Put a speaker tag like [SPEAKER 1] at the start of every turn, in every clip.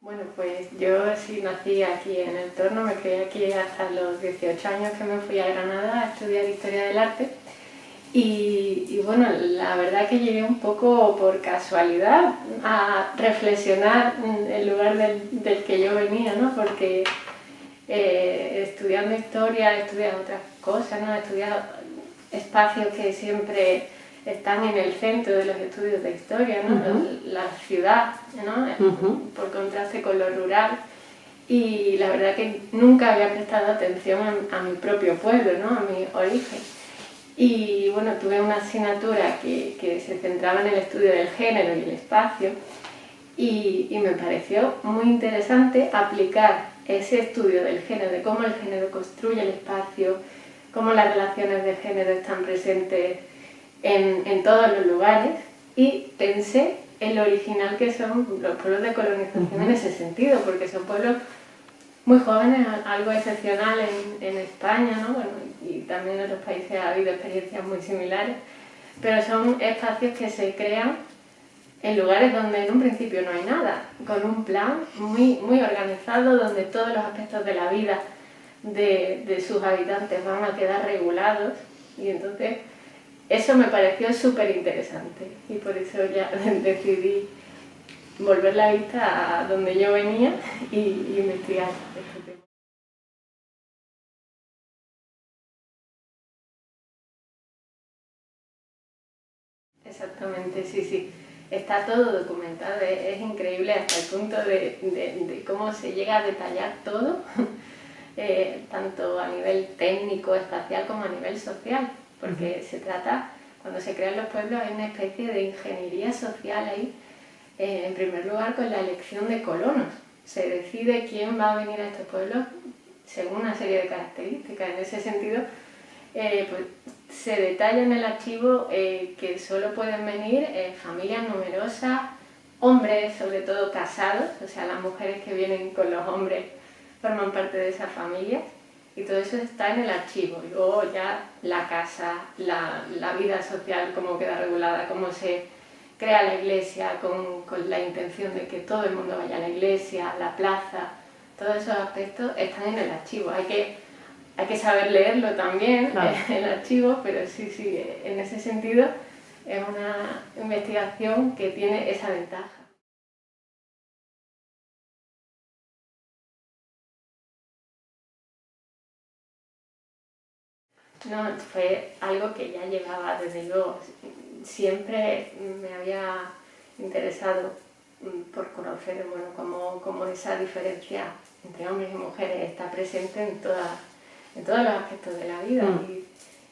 [SPEAKER 1] Bueno, pues yo sí nací aquí en El Torno, me crié aquí hasta los 18 años que me fui a Granada a estudiar Historia del Arte. Y bueno, la verdad que llegué un poco por casualidad a reflexionar el lugar del que yo venía, ¿no? Porque estudiando historia he estudiado otras cosas, ¿no? He estudiado espacios que siempre están en el centro de los estudios de historia, ¿no? La ciudad, ¿no? Por contraste con lo rural. Y la verdad que nunca había prestado atención a mi propio pueblo, ¿no? A mi origen. Y bueno, tuve una asignatura que se centraba en el estudio del género y el espacio y me pareció muy interesante aplicar ese estudio del género, de cómo el género construye el espacio, cómo las relaciones de género están presentes en todos los lugares, y pensé en lo original que son los pueblos de colonización en ese sentido, porque son pueblos muy jóvenes, algo excepcional en España, ¿no? Bueno, y también en otros países ha habido experiencias muy similares, pero son espacios que se crean en lugares donde en un principio no hay nada, con un plan muy organizado, donde todos los aspectos de la vida de sus habitantes van a quedar regulados, y entonces eso me pareció súper interesante y por eso ya decidí volver la vista a donde yo venía y investigar este tema. Exactamente, sí. Está todo documentado, es increíble hasta el punto de cómo se llega a detallar todo, tanto a nivel técnico, espacial, como a nivel social, porque se trata, cuando se crean los pueblos, hay una especie de ingeniería social ahí, en primer lugar con la elección de colonos. Se decide quién va a venir a estos pueblos según una serie de características. En ese sentido, pues se detalla en el archivo que solo pueden venir familias numerosas, hombres sobre todo casados, o sea, las mujeres que vienen con los hombres forman parte de esa familia, y todo eso está en el archivo. Y luego ya la casa, la vida social, cómo queda regulada, cómo se crea la iglesia con la intención de que todo el mundo vaya a la iglesia, la plaza, todos esos aspectos están en el archivo. Hay que saber leerlo también, claro, el archivo, pero sí, en ese sentido es una investigación que tiene esa ventaja. No, fue algo que ya llevaba desde luego. Siempre me había interesado por conocer, bueno, cómo esa diferencia entre hombres y mujeres está presente en todos los aspectos de la vida.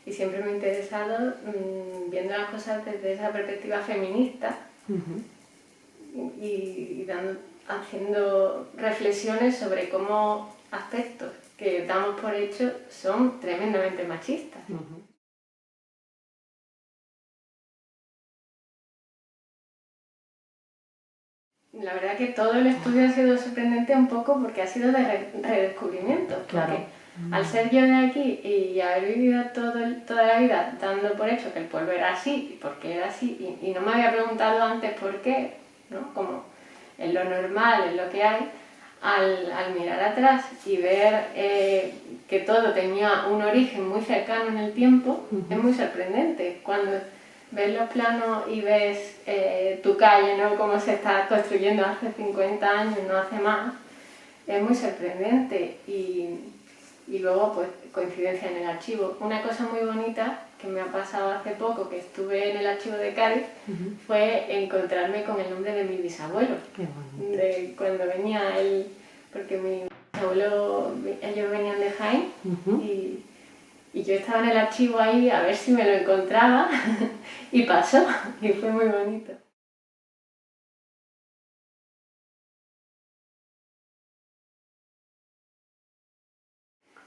[SPEAKER 1] Y siempre me ha interesado viendo las cosas desde esa perspectiva feminista y haciendo reflexiones sobre cómo aspectos que damos por hecho son tremendamente machistas. La verdad que todo el estudio ha sido sorprendente un poco porque ha sido de redescubrimiento. Claro. Al ser yo de aquí y haber vivido toda la vida dando por hecho que el pueblo era así y por qué era así, y no me había preguntado antes por qué, ¿no? Como en lo normal, en lo que hay, al mirar atrás y ver que todo tenía un origen muy cercano en el tiempo, es muy sorprendente. Cuando ves los planos y ves tu calle, ¿no? Cómo se está construyendo hace 50 años, no hace más, es muy sorprendente. Y luego, pues, coincidencia en el archivo. Una cosa muy bonita que me ha pasado hace poco, que estuve en el archivo de Cádiz, fue encontrarme con el nombre de mi bisabuelo. De cuando venía él, porque mi bisabuelo, ellos venían de Jaén, y yo estaba en el archivo ahí a ver si me lo encontraba, y pasó, y fue muy bonito.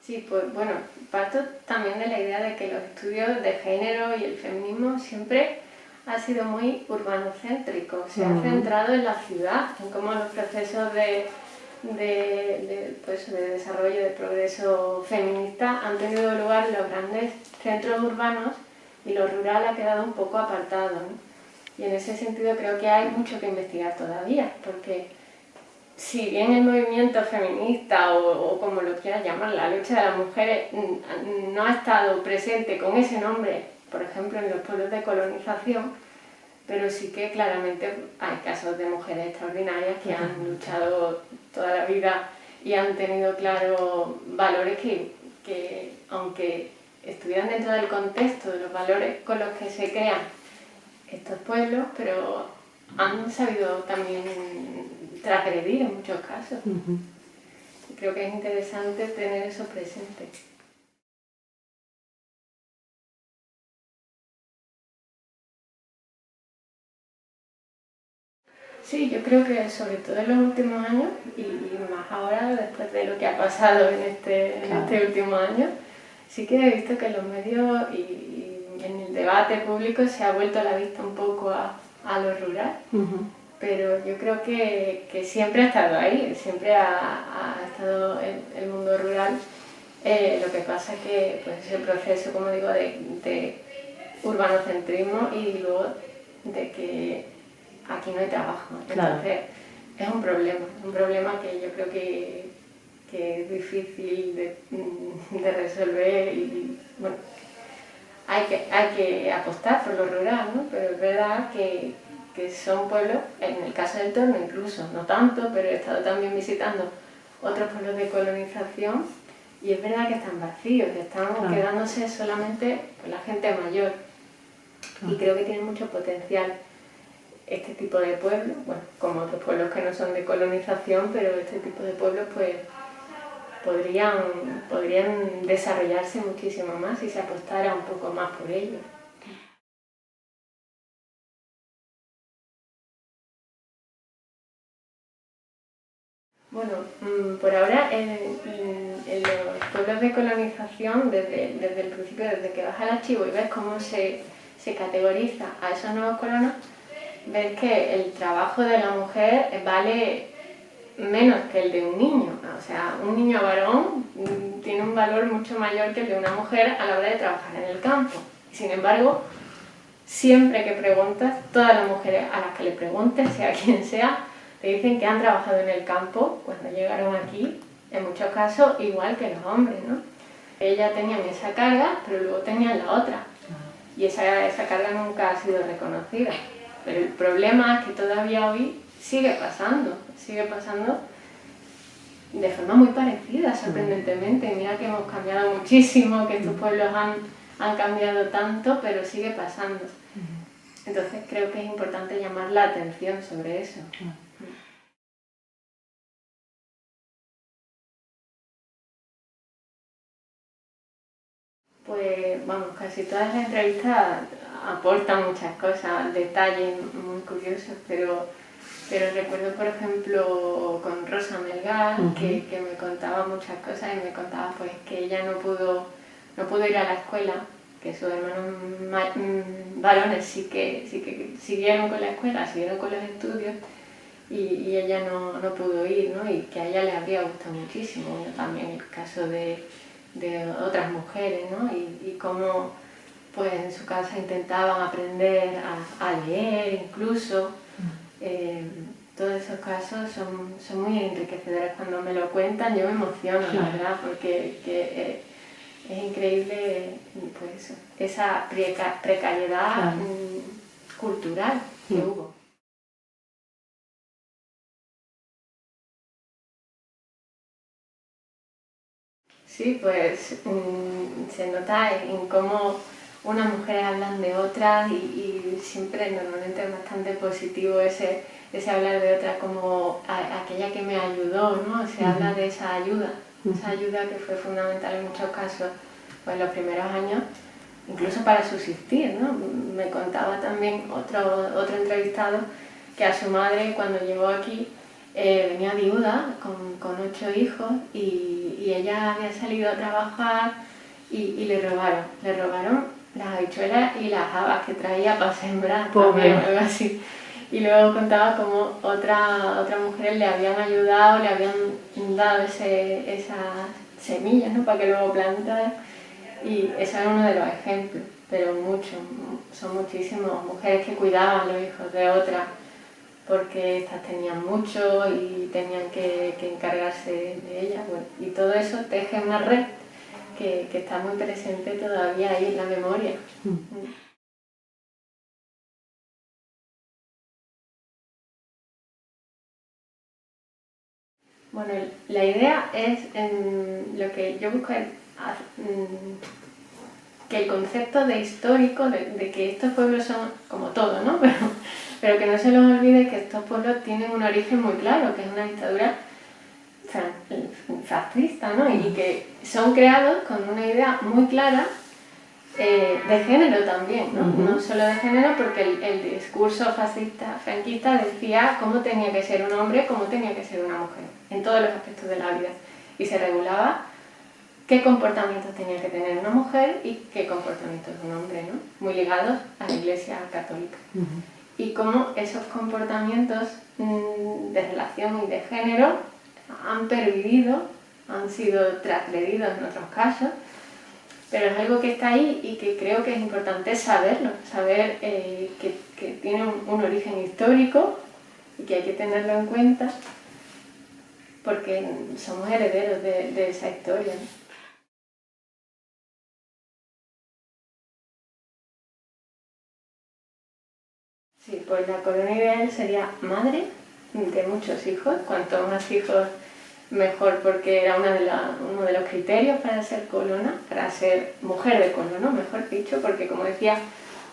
[SPEAKER 1] Sí, pues bueno, parto también de la idea de que los estudios de género y el feminismo siempre ha sido muy urbanocéntrico, se ha centrado en la ciudad, en cómo los procesos de desarrollo, de progreso feminista han tenido lugar en los grandes centros urbanos, y lo rural ha quedado un poco apartado, ¿no? Y en ese sentido creo que hay mucho que investigar todavía, porque si bien el movimiento feminista o como lo quieras llamar, la lucha de las mujeres no ha estado presente con ese nombre, por ejemplo, en los pueblos de colonización, pero sí que claramente hay casos de mujeres extraordinarias que han luchado toda la vida y han tenido claros valores que aunque estuvieran dentro del contexto de los valores con los que se crean estos pueblos, pero han sabido también transgredir en muchos casos. Creo que es interesante tener eso presente. Sí, yo creo que sobre todo en los últimos años y más ahora después de lo que ha pasado en este último año, sí que he visto que en los medios y en el debate público se ha vuelto la vista un poco a lo rural, pero yo creo que siempre ha estado ahí, siempre ha estado el mundo rural. Lo que pasa es que pues, ese proceso, como digo, de urbanocentrismo y luego de que aquí no hay trabajo. Entonces, es un problema que yo creo que es difícil de resolver y bueno, hay que apostar por lo rural, ¿no? Pero es verdad que son pueblos, en el caso del Torno incluso, no tanto, pero he estado también visitando otros pueblos de colonización y es verdad que están vacíos, están quedándose solamente pues, la gente mayor y creo que tienen mucho potencial este tipo de pueblos, bueno, como otros pueblos que no son de colonización, pero este tipo de pueblos pues podrían desarrollarse muchísimo más si se apostara un poco más por ellos. Bueno, por ahora en los pueblos de colonización, desde el principio, desde que vas al archivo y ves cómo se categoriza a esos nuevos colonos, ves que el trabajo de la mujer vale menos que el de un niño. O sea, un niño varón tiene un valor mucho mayor que el de una mujer a la hora de trabajar en el campo. Sin embargo, siempre que preguntas, todas las mujeres a las que le preguntes, sea quien sea, te dicen que han trabajado en el campo cuando llegaron aquí, en muchos casos igual que los hombres, ¿no? Ellas tenían esa carga, pero luego tenían la otra. Y esa carga nunca ha sido reconocida. Pero el problema es que todavía hoy sigue pasando de forma muy parecida, sorprendentemente. Mira que hemos cambiado muchísimo, que estos pueblos han cambiado tanto, pero sigue pasando. Entonces creo que es importante llamar la atención sobre eso. Pues vamos, casi todas las entrevistas aportan muchas cosas, detalles muy curiosos, pero recuerdo, por ejemplo, con Rosa Melgar, que me contaba muchas cosas y me contaba pues que ella no pudo ir a la escuela, que sus hermanos varones sí que siguieron con la escuela, siguieron con los estudios y ella no pudo ir, ¿no? Y que a ella le habría gustado muchísimo, también el caso de otras mujeres, ¿no? Y cómo pues en su casa intentaban aprender a leer incluso. Todos esos casos son muy enriquecedores. Cuando me lo cuentan yo me emociono, la verdad, porque es increíble pues, esa precariedad cultural que hubo. Sí, pues se nota en cómo unas mujeres hablan de otras y siempre normalmente es bastante positivo ese hablar de otra como aquella que me ayudó, ¿no? Se habla de esa ayuda que fue fundamental en muchos casos pues, en los primeros años, incluso para subsistir, ¿no? Me contaba también otro entrevistado que a su madre cuando llegó aquí venía viuda con 8 hijos y ella había salido a trabajar y le robaron las habichuelas y las habas que traía para sembrar, también, algo así. Y luego contaba cómo otras mujeres le habían ayudado, le habían dado esas semillas, ¿no? Para que luego plantara. Y eso es uno de los ejemplos, pero son muchísimas mujeres que cuidaban los hijos de otras. porque estas tenían mucho y tenían que encargarse de ellas. Bueno, y todo eso teje una red que está muy presente todavía ahí en la memoria. Bueno, la idea es, lo que yo busco es que el concepto de histórico, de que estos pueblos son como todo, ¿no? Pero que no se nos olvide que estos pueblos tienen un origen muy claro, que es una dictadura fascista, ¿no? Y que son creados con una idea muy clara de género también, ¿no? No solo de género, porque el discurso fascista, franquista, decía cómo tenía que ser un hombre, cómo tenía que ser una mujer, en todos los aspectos de la vida. Y se regulaba qué comportamientos tenía que tener una mujer y qué comportamientos un hombre, ¿no? Muy ligados a la Iglesia católica. Y cómo esos comportamientos de relación y de género han pervivido, han sido transgredidos en otros casos, pero es algo que está ahí y que creo que es importante saberlo, saber que tiene un origen histórico y que hay que tenerlo en cuenta porque somos herederos de esa historia, ¿no? Sí, pues la corona ideal sería madre de muchos hijos, cuanto más hijos mejor, porque era uno de los criterios para ser colona, para ser mujer de colono, mejor dicho, porque como decía,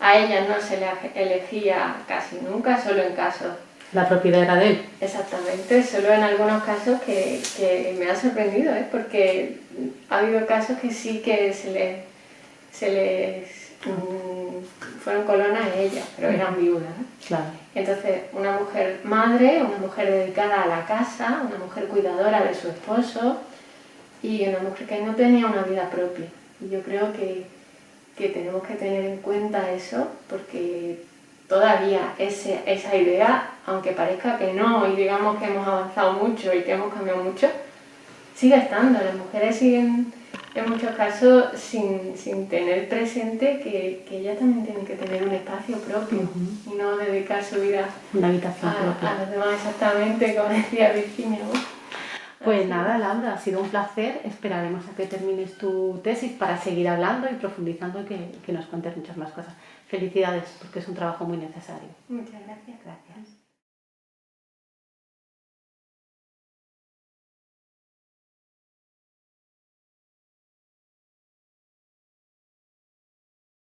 [SPEAKER 1] a ella no se le elegía casi nunca, solo en casos...
[SPEAKER 2] La propiedad era de él.
[SPEAKER 1] Exactamente, solo en algunos casos que me ha sorprendido, porque ha habido casos que sí que se les fueron colonas a ella, pero eran viudas, ¿no?
[SPEAKER 2] Claro.
[SPEAKER 1] Entonces, una mujer madre, una mujer dedicada a la casa, una mujer cuidadora de su esposo y una mujer que no tenía una vida propia. Y yo creo que tenemos que tener en cuenta eso porque todavía esa idea, aunque parezca que no y digamos que hemos avanzado mucho y que hemos cambiado mucho, sigue estando. Las mujeres siguen en muchos casos sin tener presente que ellas también tienen que tener un espacio propio y no dedicar su vida
[SPEAKER 2] una habitación propia
[SPEAKER 1] a los demás, exactamente, como decía Virginia, ¿no?
[SPEAKER 2] Pues nada, Laura, ha sido un placer. Esperaremos a que termines tu tesis para seguir hablando y profundizando y que nos cuentes muchas más cosas. Felicidades, porque es un trabajo muy necesario.
[SPEAKER 1] Muchas gracias.
[SPEAKER 2] Gracias.